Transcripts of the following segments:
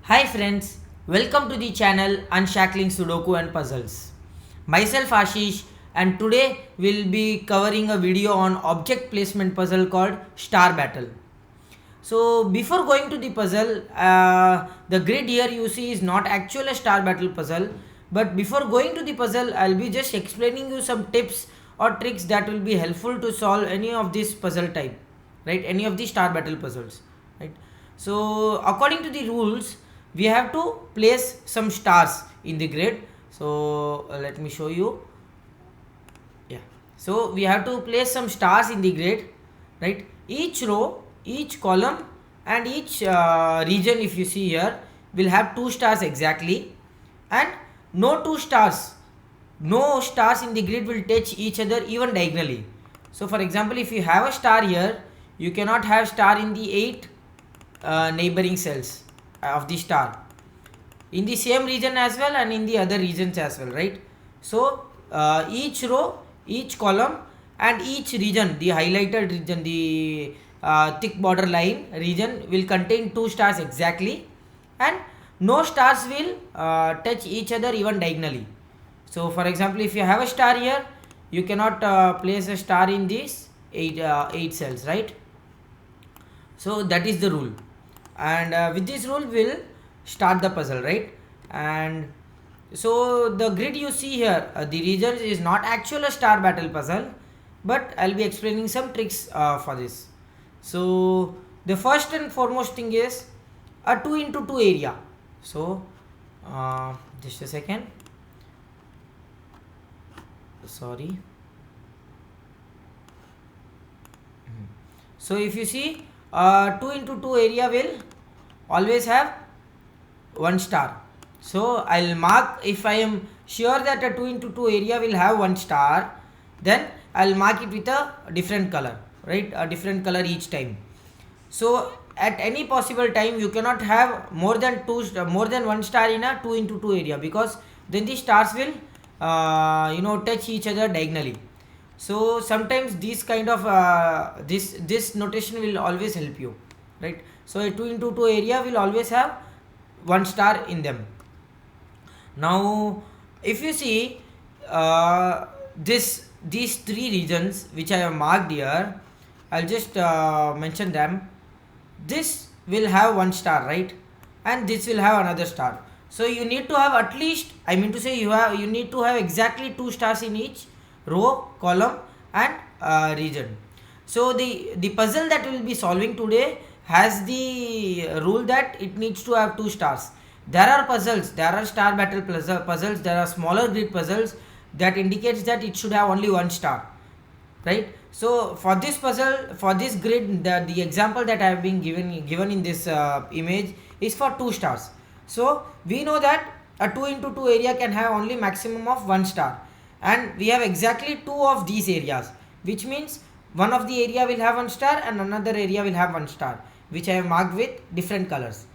Hi friends, welcome to the channel Unshackling Sudoku and Puzzles. Myself Ashish, and today we'll be covering a video on object placement puzzle called Star Battle. So before going to the puzzle, the grid here you see is not actual a Star Battle puzzle, but before going to the puzzle I'll be just explaining you some tips or tricks that will be helpful to solve any of this puzzle type, right? Any of the Star Battle puzzles, right? So according to the rules, we have to place some stars in the grid. So let me show you. Yeah, so we have to place some stars in the grid, right? Each row, each column and each region, if you see here, will have two stars exactly, and no stars in the grid will touch each other even diagonally. So for example, if you have a star here, you cannot have star in the 8 neighboring cells of the star in the same region as well and in the other regions as well, right? So each row, each column and each region, the highlighted region, the thick border line region will contain two stars exactly, and no stars will touch each other even diagonally. So for example, if you have a star here, you cannot place a star in these 8 cells, right? So that is the rule, and with this rule we'll start the puzzle, right? And so the grid you see here, the regions is not actual a Star Battle puzzle, but I'll be explaining some tricks for this. So the first and foremost thing is a 2 into 2 area. So just a second, sorry. So if you see, 2 into 2 area will always have one star. So I'll mark, if I am sure that a 2 into 2 area will have one star, then I'll mark it with a different color, right? A different color each time. So at any possible time you cannot have more than one star in a 2 into 2 area, because then the stars will touch each other diagonally. So sometimes this kind of this notation will always help you, right? So a 2 into 2 area will always have one star in them. Now if you see, these three regions which I have marked here, I'll just mention them. This will have one star, right? And this will have another star. So you need to have at least, I mean to say, you need to have exactly two stars in each row, column and region. So the puzzle that we will be solving today has the rule that it needs to have two stars. There are puzzles, there are Star Battle puzzles, there are smaller grid puzzles that indicates that it should have only one star, right? So for this puzzle, for this grid, the example that I have been given in this image is for two stars. So we know that a 2 into 2 area can have only maximum of one star, and we have exactly two of these areas, which means one of the area will have one star and another area will have one star, which I have marked with different colors.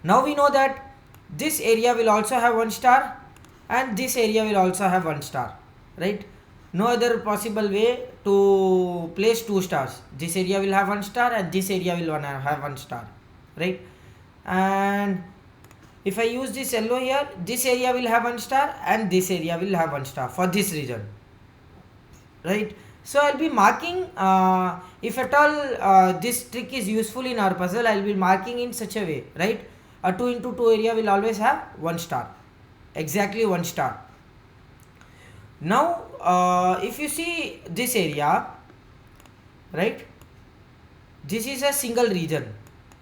Now we know that this area will also have one star and this area will also have one star, right? No other possible way to place two stars. This area will have one star and this area will have one star, right? And if I use this yellow here, this area will have one star and this area will have one star for this region, right? So I'll be marking, if at all this trick is useful in our puzzle, I'll be marking in such a way, right? A 2 into 2 area will always have one star, exactly one star. Now if you see this area, right, this is a single region,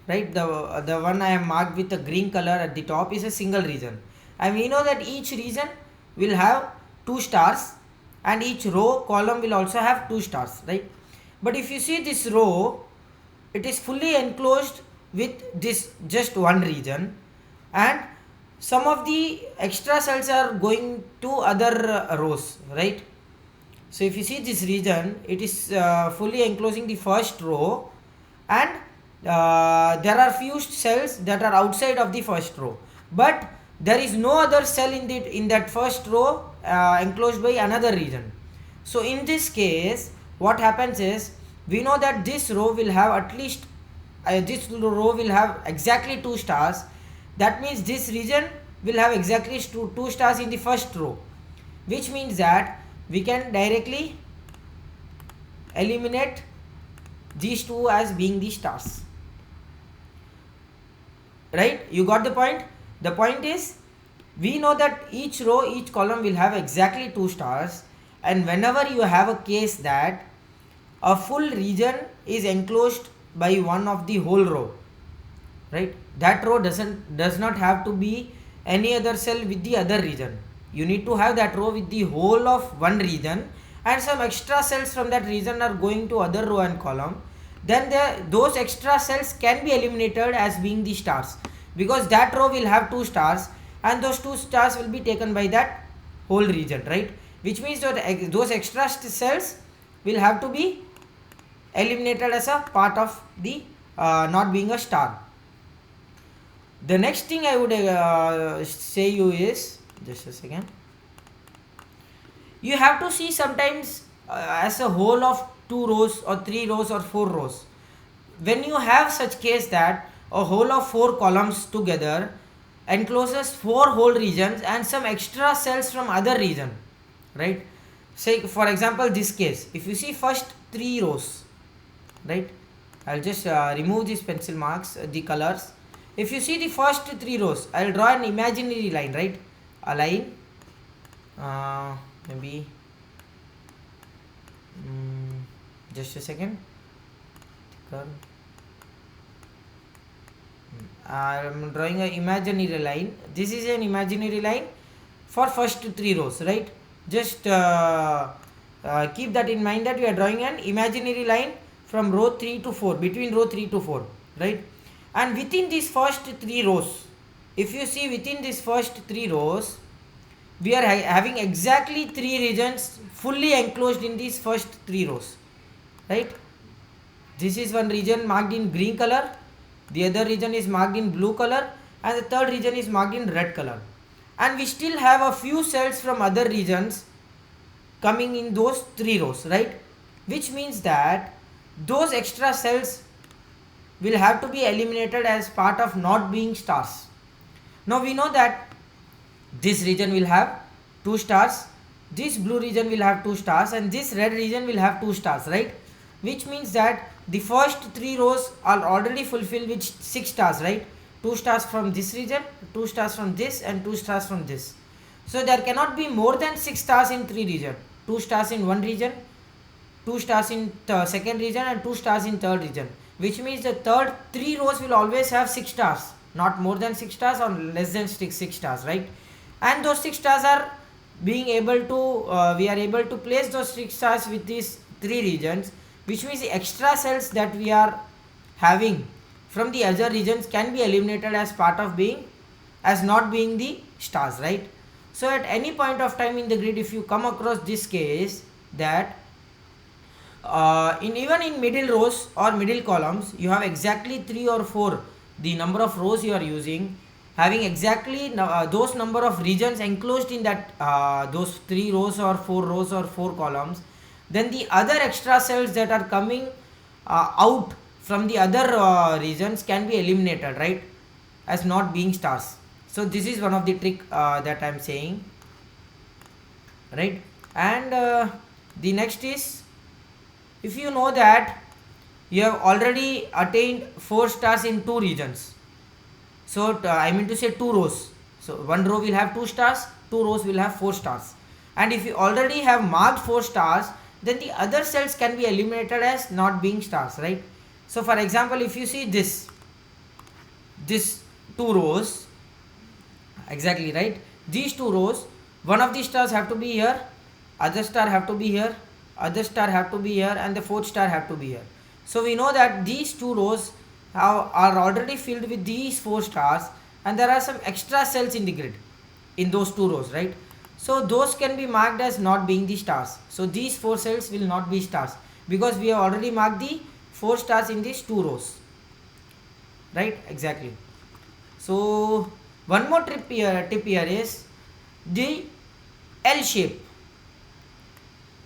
right? The one I have marked with the green color at the top is a single region, and we know that each region will have two stars and each row, column will also have two stars, right? But if you see this row, it is fully enclosed with this just one region, and some of the extra cells are going to other rows, right? So if you see this region, it is fully enclosing the first row, and there are few cells that are outside of the first row, but there is no other cell in that first row enclosed by another region. So in this case, what happens is, we know that this row will have at least this row will have exactly 2 stars, that means this region will have exactly 2 stars in the first row, which means that we can directly eliminate these two as being the stars. Right, you got the point? The point is, we know that each row, each column will have exactly 2 stars, and whenever you have a case that a full region is enclosed by one of the whole row, right, that row does not have to be any other cell with the other region. You need to have that row with the whole of one region, and some extra cells from that region are going to other row and column. Then those extra cells can be eliminated as being the stars, because that row will have 2 stars and those 2 stars will be taken by that whole region, right, which means that those extra cells will have to be eliminated as a part of the not being a star. The next thing I would say you is, just a second, you have to see sometimes as a whole of 2 rows or 3 rows or 4 rows. When you have such case that a whole of 4 columns together encloses 4 whole regions and some extra cells from other region, right, say for example this case, if you see first 3 rows, right, I'll just remove these pencil marks, the colors. If you see the first 3 rows, I'll draw an imaginary line, right, a line, maybe just a second, I'm drawing an imaginary line. This is an imaginary line for first 3 rows, right, just keep that in mind, that we are drawing an imaginary line from row 3 to 4, between row 3 to 4, right, and within these first 3 rows, if you see within these first 3 rows, we are having exactly 3 regions fully enclosed in these first 3 rows, right. This is one region marked in green color, the other region is marked in blue color, and the third region is marked in red color, and we still have a few cells from other regions coming in those 3 rows, right, which means that those extra cells will have to be eliminated as part of not being stars. Now we know that this region will have 2 stars, this blue region will have 2 stars, and this red region will have 2 stars, right, which means that the first 3 rows are already fulfilled with 6 stars, right, 2 stars from this region, 2 stars from this, and 2 stars from this. So there cannot be more than 6 stars in 3 region, 2 stars in one region, 2 stars in the second region, and 2 stars in third region, which means the third 3 rows will always have 6 stars, not more than 6 stars or less than 6 stars, right, and those 6 stars are being able to we are able to place those 6 stars with these 3 regions, which means the extra cells that we are having from the other regions can be eliminated as part of being as not being the stars, right. So at any point of time in the grid, if you come across this case that even in middle rows or middle columns you have exactly 3 or 4, the number of rows you are using, having exactly those number of regions enclosed in that those 3 rows or 4 rows or 4 columns, then the other extra cells that are coming out from the other regions can be eliminated, right, as not being stars. So this is one of the trick that I am saying, right. And the next is, if you know that you have already attained 4 stars in 2 regions, so I mean to say 2 rows, so one row will have 2 stars, 2 rows will have 4 stars, and if you already have marked 4 stars, then the other cells can be eliminated as not being stars, right. So for example, if you see this 2 rows, exactly, right, these 2 rows, one of these stars have to be here, other star have to be here, other star have to be here, and the fourth star have to be here. So we know that these 2 rows are already filled with these 4 stars, and there are some extra cells in the grid in those 2 rows, right. So those can be marked as not being the stars. So these 4 cells will not be stars because we have already marked the 4 stars in these 2 rows, right, exactly. So one more tip here is the L shape.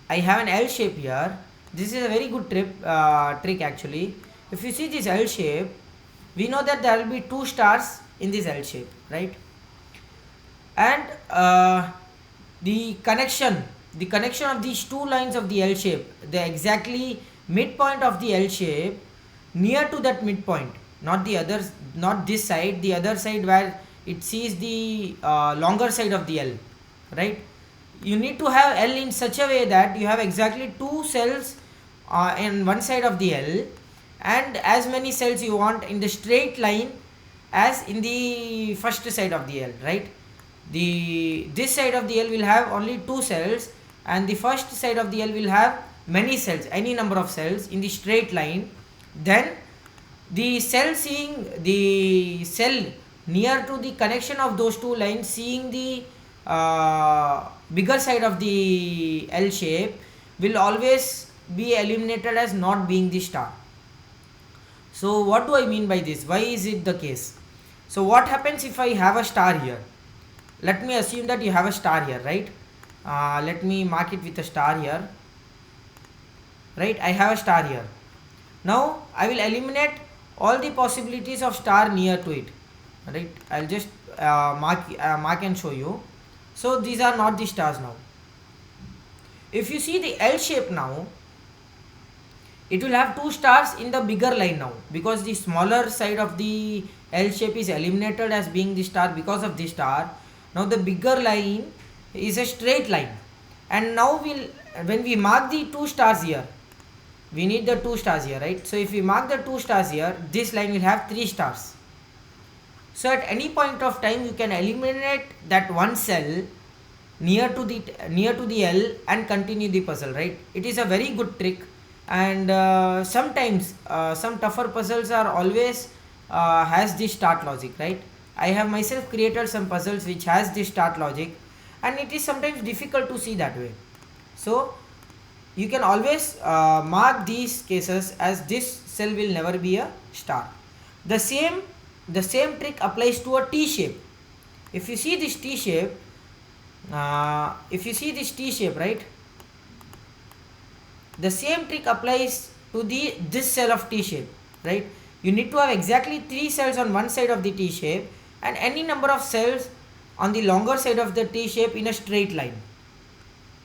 I have an L shape here. This is a very good trick actually. if you see this L shape, we know that there will be two stars in this L shape, right? And the connection of these two lines of the L shape, the exactly midpoint of the L shape, near to that midpoint, not the others, not this side, the other side where it sees the longer side of the L, right? You need to have L in such a way that you have exactly two cells in one side of the L, and as many cells you want in the straight line as in the first side of the L, right? This side of the L will have only two cells, and the first side of the L will have many cells, any number of cells in the straight line. Then the cell near to the connection of those two lines, seeing the bigger side of the L shape, will always be eliminated as not being the star. So what do I mean by this? Why is it the case? So what happens if I have a star here? Let me assume that you have a star here, right? Let me mark it with a star here, right? I have a star here. Now I will eliminate all the possibilities of star near to it, right? I'll just mark and show you. So these are not the stars now. If you see the L shape now, it will have two stars in the bigger line now, because the smaller side of the L shape is eliminated as being the star because of the star. Now the bigger line is a straight line, and now when we mark the two stars here, we need the two stars here, right? So if we mark the two stars here, this line will have three stars. So at any point of time you can eliminate that one cell near to the L and continue the puzzle, right? It is a very good trick. And sometimes some tougher puzzles are always has this start logic, right? I have myself created some puzzles which has this start logic, and it is sometimes difficult to see that way. So you can always mark these cases as this cell will never be a star. The same trick applies to a T shape. If you see this T shape, right, the same trick applies to this cell of T shape, right? You need to have exactly three cells on one side of the T shape and any number of cells on the longer side of the T shape in a straight line.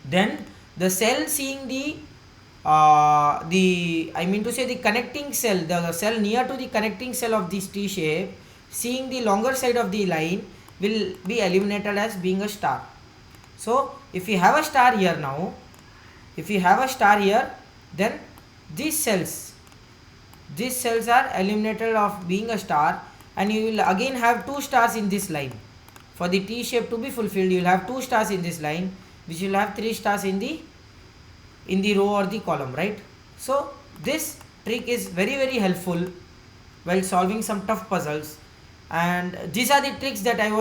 Then the cell seeing the connecting cell, the cell near to the connecting cell of this T shape, seeing the longer side of the line, will be eliminated as being a star. So if you have a star here now, then these cells are eliminated of being a star, and you will again have two stars in this line. For the T shape to be fulfilled, you will have two stars in this line, which will have three stars in the row or the column, right? So this trick is very, very helpful while solving some tough puzzles, and these are the tricks that I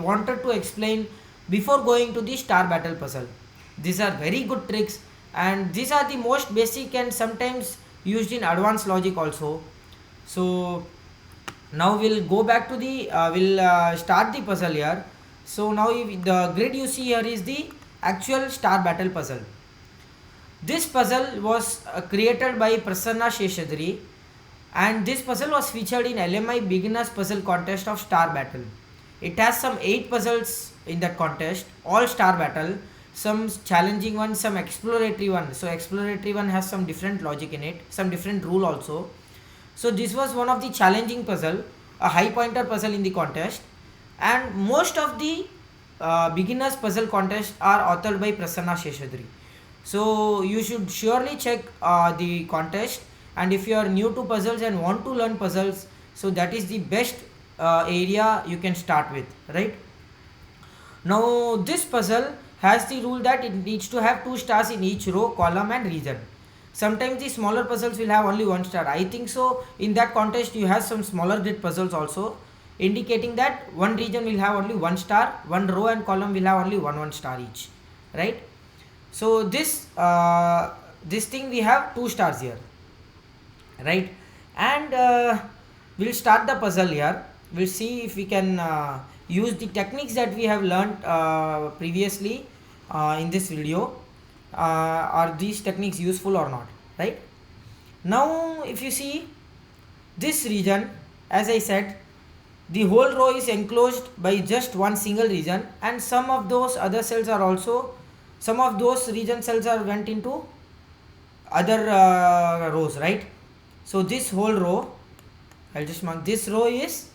wanted to explain before going to the star battle puzzle. These are very good tricks, and these are the most basic and sometimes used in advanced logic also. So now we'll go back to the start the puzzle here. So now the grid you see here is the actual star battle puzzle. This puzzle was created by Prasanna Seshadri, and this puzzle was featured in LMI Beginners Puzzle Contest of Star Battle. It has some 8 puzzles in that contest, all star battle, some challenging ones, some exploratory one. So exploratory one has some different logic in it, some different rule also. So this was one of the challenging puzzle, a high pointer puzzle in the contest, and most of the beginners puzzle contests are authored by Prasanna Seshadri. So you should surely check the contest, and if you are new to puzzles and want to learn puzzles, so that is the best area you can start with, right? Now this puzzle has the rule that it needs to have 2 stars in each row, column and region. Sometimes the smaller puzzles will have only 1 star. I think so in that contest you have some smaller grid puzzles also, indicating that one region will have only 1 star, one row and column will have only 1 star each, right? So this thing we have 2 stars here, right? And we'll start the puzzle here. We'll see if we can use the techniques that we have learned previously in this video. Are these techniques useful or not, right? Now if you see this region, as I said, the whole row is enclosed by just one single region, and some of those other cells are also, some of those region cells are went into other rows, right? So this whole row, I'll just mark, this row is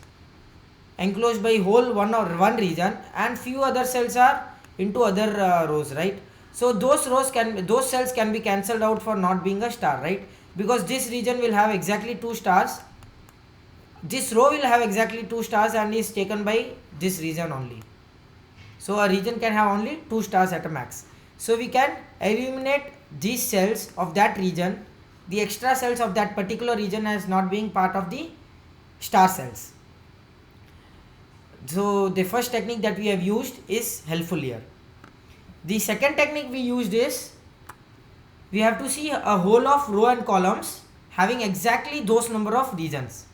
enclosed by whole one region, and few other cells are into other rows, right? So those cells can be cancelled out for not being a star, right? Because this region will have exactly 2 stars, this row will have exactly 2 stars and is taken by this region only. So a region can have only 2 stars at a max. So we can eliminate these cells of that region, the extra cells of that particular region, as not being part of the star cells. So the first technique that we have used is helpful here. The second technique we used is, we have to see a whole of row and columns having exactly those number of regions.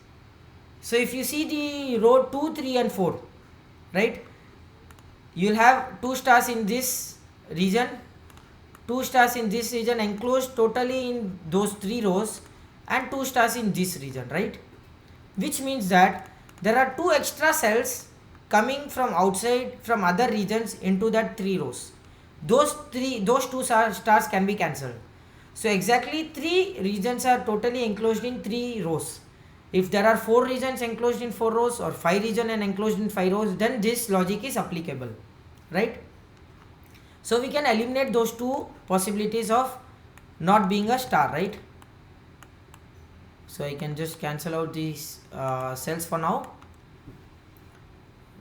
So if you see the row 2, 3 and 4, right, you will have 2 stars in this region, 2 stars in this region enclosed totally in those 3 rows, and 2 stars in this region, right? Which means that there are 2 extra cells coming from outside, from other regions, into that 3 rows. Those 2 stars can be cancelled. So exactly 3 regions are totally enclosed in 3 rows. If there are 4 regions enclosed in 4 rows, or 5 regions and enclosed in 5 rows, then this logic is applicable, right? So we can eliminate those 2 possibilities of not being a star, right? So I can just cancel out these cells for now.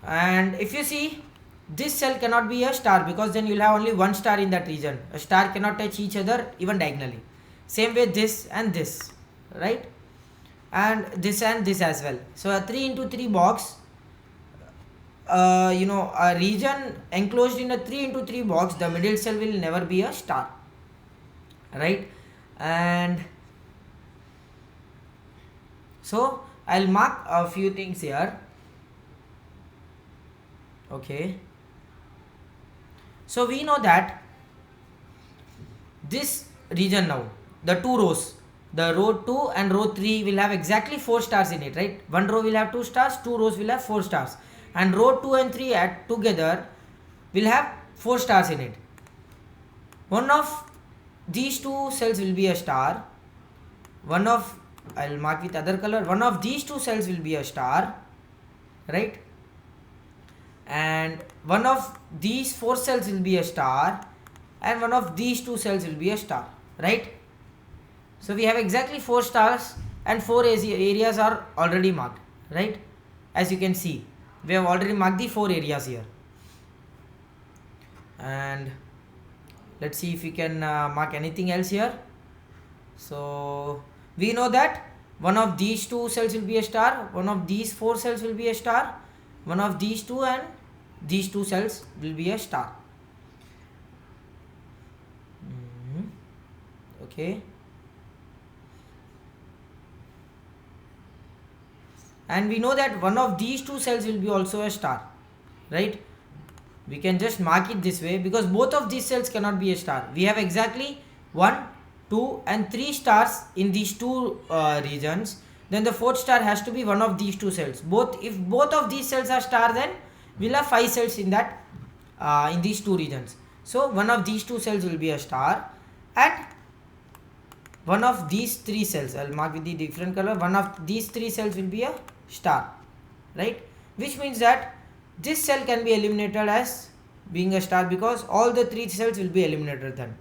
And if you see, this cell cannot be a star, because then you will have only one star in that region. A star cannot touch each other even diagonally. Same way this and this, right? And this as well. So a 3 into 3 box, a region enclosed in a 3 into 3 box, the middle cell will never be a star, right? And so I'll mark a few things here. Okay, so we know that this region now, the 2 rows, the row 2 and row 3 will have exactly 4 stars in it, right? One row will have 2 stars, 2 rows will have 4 stars, and row 2 and 3 add together will have 4 stars in it. One of these 2 cells will be a star, one of, I'll mark with other color, one of these 2 cells will be a star, right? And one of these 4 cells will be a star, and one of these 2 cells will be a star, right? So we have exactly 4 stars, and 4 areas are already marked, right? As you can see, we have already marked the 4 areas here. And let's see if we can mark anything else here. So we know that one of these 2 cells will be a star, one of these 4 cells will be a star, one of these 2 and these 2 cells will be a star. Okay, and we know that one of these 2 cells will be also a star, right? We can just mark it this way, because both of these cells cannot be a star. We have exactly 1, 2 and 3 stars in these 2 regions. Then the 4th star has to be one of these 2 cells. If both of these cells are star, then we'll have 5 cells in that in these 2 regions. So one of these 2 cells will be a star, and one of these 3 cells, I'll mark with the different color, one of these 3 cells will be a star, right? Which means that this cell can be eliminated as being a star, because all the 3 cells will be eliminated then.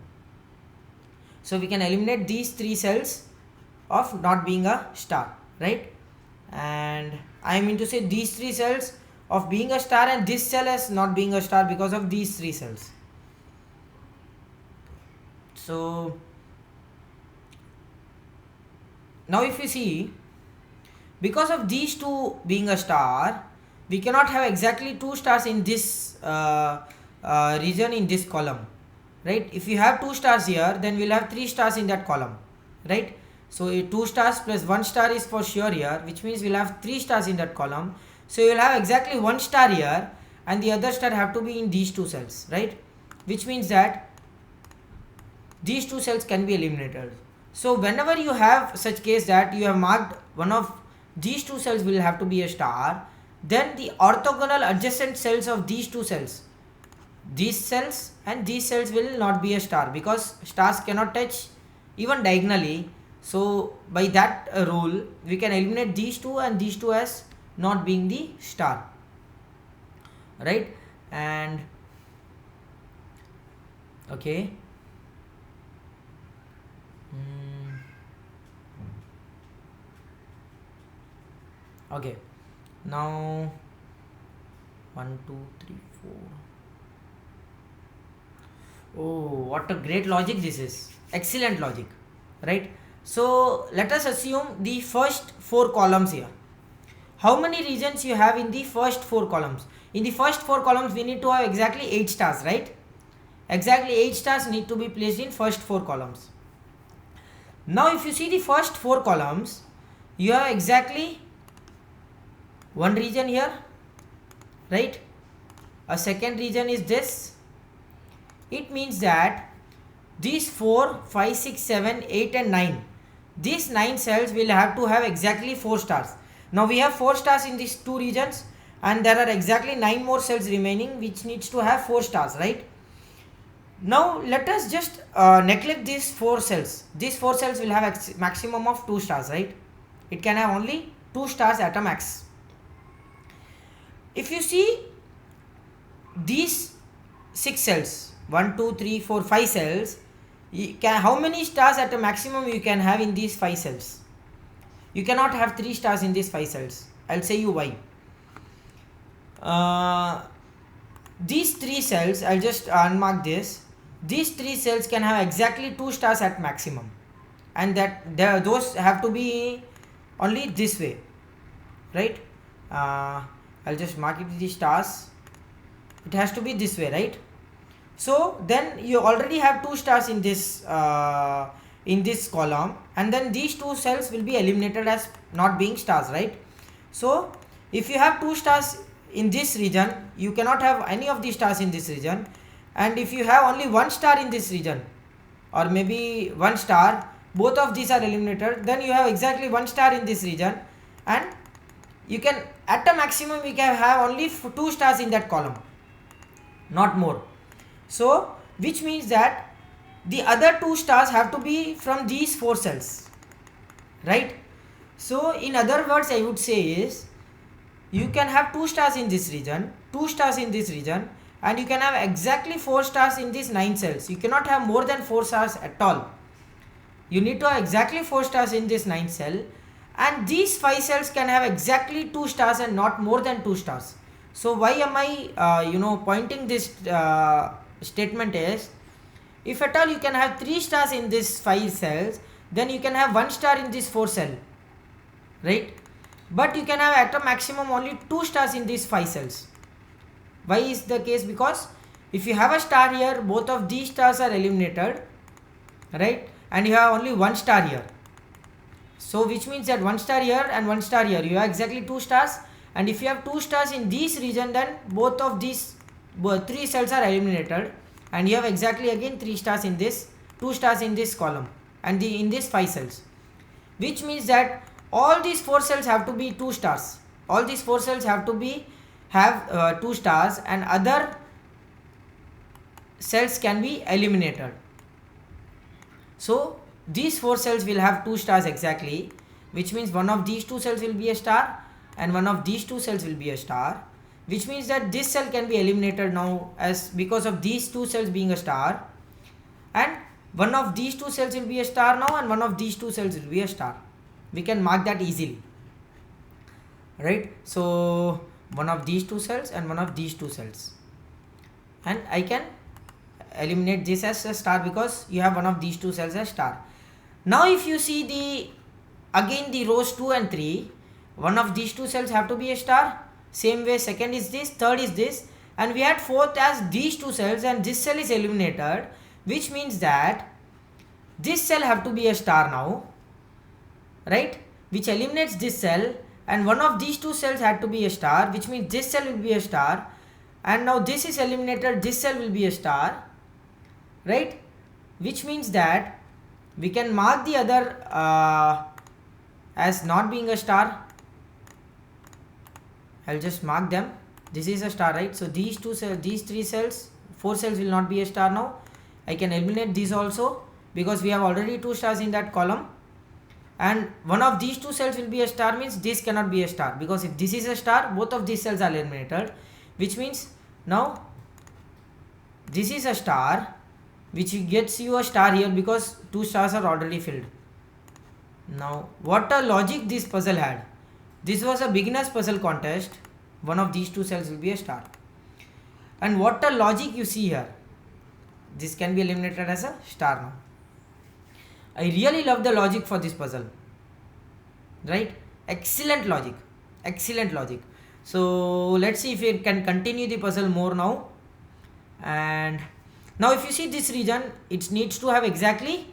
So we can eliminate these 3 cells of not being a star, right? And I mean to say these 3 cells of being a star, and this cell as not being a star because of these 3 cells. So now if you see, because of these 2 being a star, we cannot have exactly 2 stars in this region, in this column, right? If you have 2 stars here, then we'll have 3 stars in that column, right? So 2 stars plus 1 star is for sure here, which means we'll have 3 stars in that column. So you'll have exactly 1 star here, and the other star have to be in these 2 cells, right? Which means that these 2 cells can be eliminated. So whenever you have such case that you have marked one of these two cells will have to be a star, then the orthogonal adjacent cells of these two cells, these cells and these cells will not be a star, because stars cannot touch even diagonally. So by that rule we can eliminate these two and these two as not being the star, right? And okay, okay, now 1 2 3 4. Oh, what a great logic this is. Excellent logic, right? So let us assume the first four columns here. How many regions you have in the first four columns? In the first four columns we need to have exactly 8 stars, right? Exactly 8 stars need to be placed in first four columns. Now if you see the first four columns, you have exactly one region here, right? A second region is this. It means that these 4, 5, 6, 7, 8 and 9, these 9 cells will have to have exactly 4 stars. Now we have 4 stars in these two regions and there are exactly 9 more cells remaining which needs to have 4 stars, right? Now let us just neglect these 4 cells. These 4 cells will have a maximum of 2 stars, right? It can have only 2 stars at a max. If you see these 6 cells, 1 2 3 4 5 cells, you can, how many stars at a maximum you can have in these 5 cells? You cannot have 3 stars in these 5 cells. I'll say you why. These 3 cells, I'll just unmark this. These 3 cells can have exactly 2 stars at maximum, and that those have to be only this way, right? I'll just mark it with the stars. It has to be this way, right? So then you already have 2 stars in this column, and then these 2 cells will be eliminated as not being stars, right? So if you have 2 stars in this region, you cannot have any of these stars in this region, and if you have only 1 star in this region or maybe 1 star, both of these are eliminated. Then you have exactly 1 star in this region, and you can at a maximum you can have only 2 stars in that column, not more. So which means that the other 2 stars have to be from these 4 cells, right? So in other words I would say is, you can have 2 stars in this region, 2 stars in this region, and you can have exactly 4 stars in these 9 cells. You cannot have more than 4 stars at all. You need to have exactly 4 stars in this 9 cell, and these 5 cells can have exactly 2 stars and not more than 2 stars. So why am I pointing this statement is, if at all you can have 3 stars in this 5 cells, then you can have 1 star in this 4 cell, right? But you can have at a maximum only 2 stars in these 5 cells. Why is the case? Because if you have a star here, both of these stars are eliminated, right? And you have only 1 star here. So which means that 1 star here and 1 star here, you have exactly 2 stars. And if you have 2 stars in this region, then both of these 3 cells are eliminated, and you have exactly again 3 stars in this, 2 stars in this column, and in this 5 cells. Which means that all these 4 cells have to be 2 stars. All these 4 cells have to have 2 stars, and other cells can be eliminated. So these 4 cells will have 2 stars exactly, which means one of these 2 cells will be a star and one of these 2 cells will be a star, which means that this cell can be eliminated now as because of these 2 cells being a star, and one of these 2 cells will be a star now and one of these 2 cells will be a star. We can mark that easily, right? So one of these 2 cells and one of these 2 cells, and I can eliminate this as a star because you have one of these 2 cells as star. Now if you see again the rows 2 and 3, one of these 2 cells have to be a star. Same way second is this, third is this, and we had fourth as these 2 cells, and this cell is eliminated, which means that this cell have to be a star now, right? Which eliminates this cell, and one of these 2 cells had to be a star, which means this cell will be a star, and now this is eliminated, this cell will be a star, right? Which means that we can mark the other as not being a star. I'll just mark them. This is a star, right? So these two cells, these three cells, four cells will not be a star now. I can eliminate these also because we have already two stars in that column. And one of these two cells will be a star, means this cannot be a star, because if this is a star, both of these cells are eliminated, which means now this is a star, which gets you a star here because two stars are already filled. Now what a logic this puzzle had. This was a beginner's puzzle contest. One of these two cells will be a star. And what a logic you see here. This can be eliminated as a star now. I really love the logic for this puzzle. Right? Excellent logic. Excellent logic. So let's see if we can continue the puzzle more now. And now if you see this region, it needs to have exactly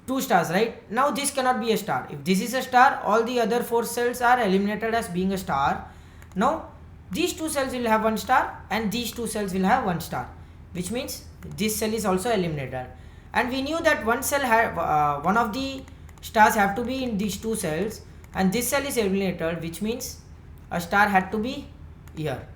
two stars, right? Now this cannot be a star. If this is a star, all the other four cells are eliminated as being a star. Now these two cells will have one star and these two cells will have one star, which means this cell is also eliminated. And we knew that one cell have one of the stars have to be in these two cells, and this cell is eliminated, which means a star had to be here,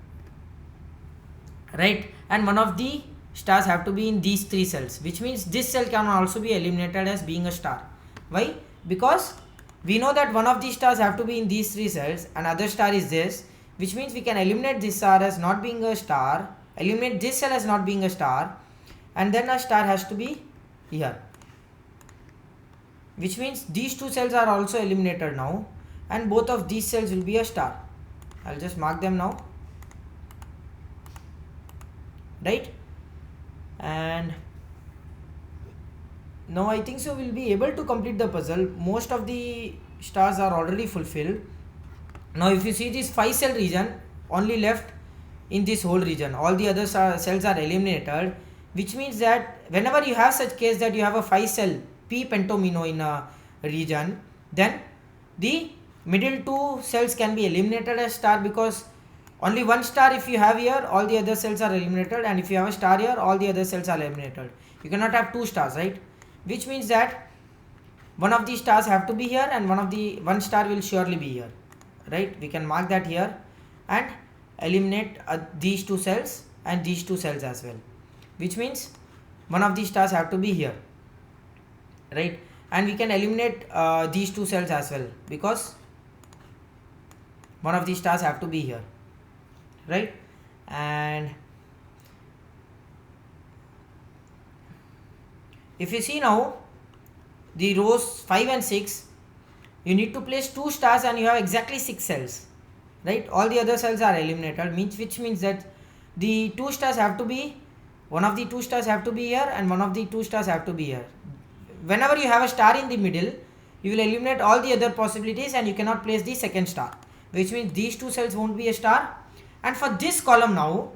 right? And one of the stars have to be in these three cells, which means this cell can also be eliminated as being a star. Why? Because we know that one of these stars have to be in these three cells, another star is this, which means we can eliminate this star as not being a star, eliminate this cell as not being a star, and then a star has to be here, which means these two cells are also eliminated now, and both of these cells will be a star. I'll just mark them now, right? And now I think so we'll be able to complete the puzzle. Most of the stars are already fulfilled. Now if you see this 5 cell region only left in this whole region, all the other cells are eliminated, which means that whenever you have such case that you have a 5 cell p pentomino in a region, then the middle two cells can be eliminated as star, because only one star if you have here, all the other cells are eliminated, and if you have a star here, all the other cells are eliminated. You cannot have two stars, right? Which means that one of these stars have to be here and one star will surely be here, right? We can mark that here and eliminate these two cells and these two cells as well, which means one of these stars have to be here, right? And we can eliminate these two cells as well, because one of these stars have to be here, right? And if you see now the rows 5 and 6, you need to place two stars and you have exactly 6 cells, right? All the other cells are eliminated, which means that the two stars have to be, one of the two stars have to be here and one of the two stars have to be here. Whenever you have a star in the middle, you will eliminate all the other possibilities and you cannot place the second star, which means these two cells won't be a star. And for this column now,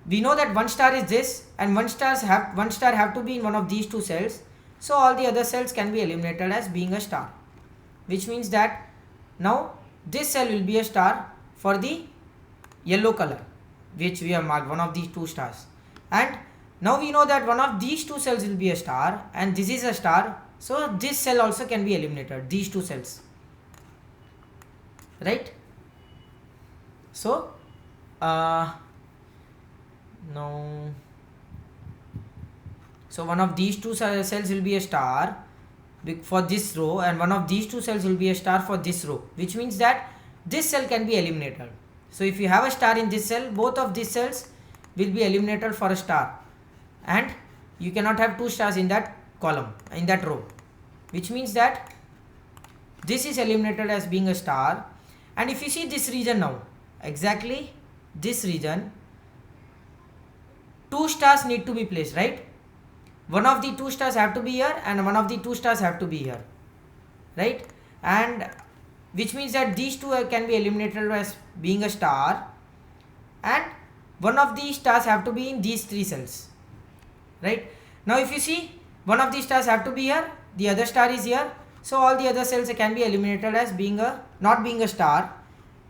we know that one star is this and one star have to be in one of these two cells, so all the other cells can be eliminated as being a star, which means that now this cell will be a star for the yellow color which we have marked, one of these two stars. And now we know that one of these two cells will be a star and this is a star, so this cell also can be eliminated, these two cells, right? So now, so one of these two cells will be a star for this row and one of these two cells will be a star for this row, which means that this cell can be eliminated. So if you have a star in this cell, both of these cells will be eliminated for a star, and you cannot have two stars in that column, in that row, which means that this is eliminated as being a star. And if you see this region now, exactly this region, two stars need to be placed, right? One of the two stars have to be here and one of the two stars have to be here, right? And which means that these two can be eliminated as being a star, and one of these stars have to be in these three cells, right? Now if you see, one of these stars have to be here, the other star is here, so all the other cells can be eliminated as being a not being a star,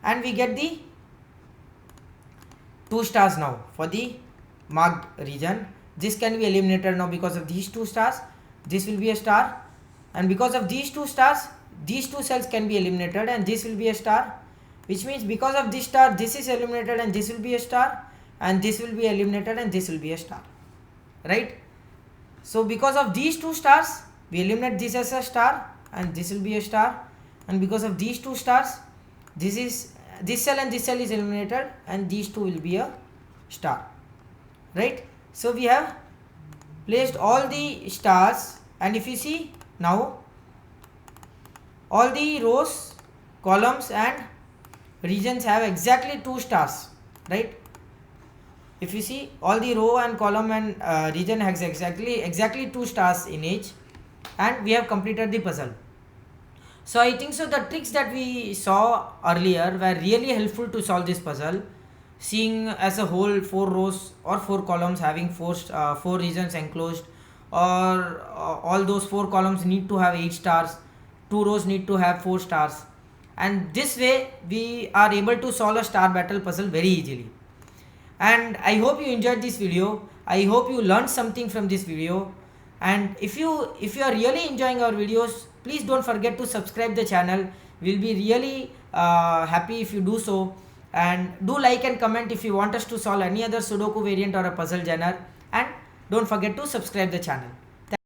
and we get the two stars now for the marked region. This can be eliminated now because of these two stars. this will be a star, and because of these two stars, these two cells can be eliminated and this will be a star, which means because of this star this is eliminated and this will be a star, and this will be eliminated and this will be a star, right? So because of these two stars we eliminate this as a star and this will be a star, and because of these two stars this cell and this cell is eliminated and these two will be a star, right? So we have placed all the stars, and if you see now all the rows, columns and regions have exactly two stars, right? If you see all the row and column and region has exactly two stars in each, and we have completed the puzzle. So I think so the tricks that we saw earlier were really helpful to solve this puzzle. Seeing as a whole 4 rows or 4 columns having 4 regions enclosed, or all those 4 columns need to have 8 stars, 2 rows need to have 4 stars, and this way we are able to solve a star battle puzzle very easily. And I hope you enjoyed this video. I hope you learned something from this video, and if you are really enjoying our videos, please don't forget to subscribe the channel. We'll be really happy if you do so, and do like and comment if you want us to solve any other Sudoku variant or a puzzle genre, and don't forget to subscribe the channel.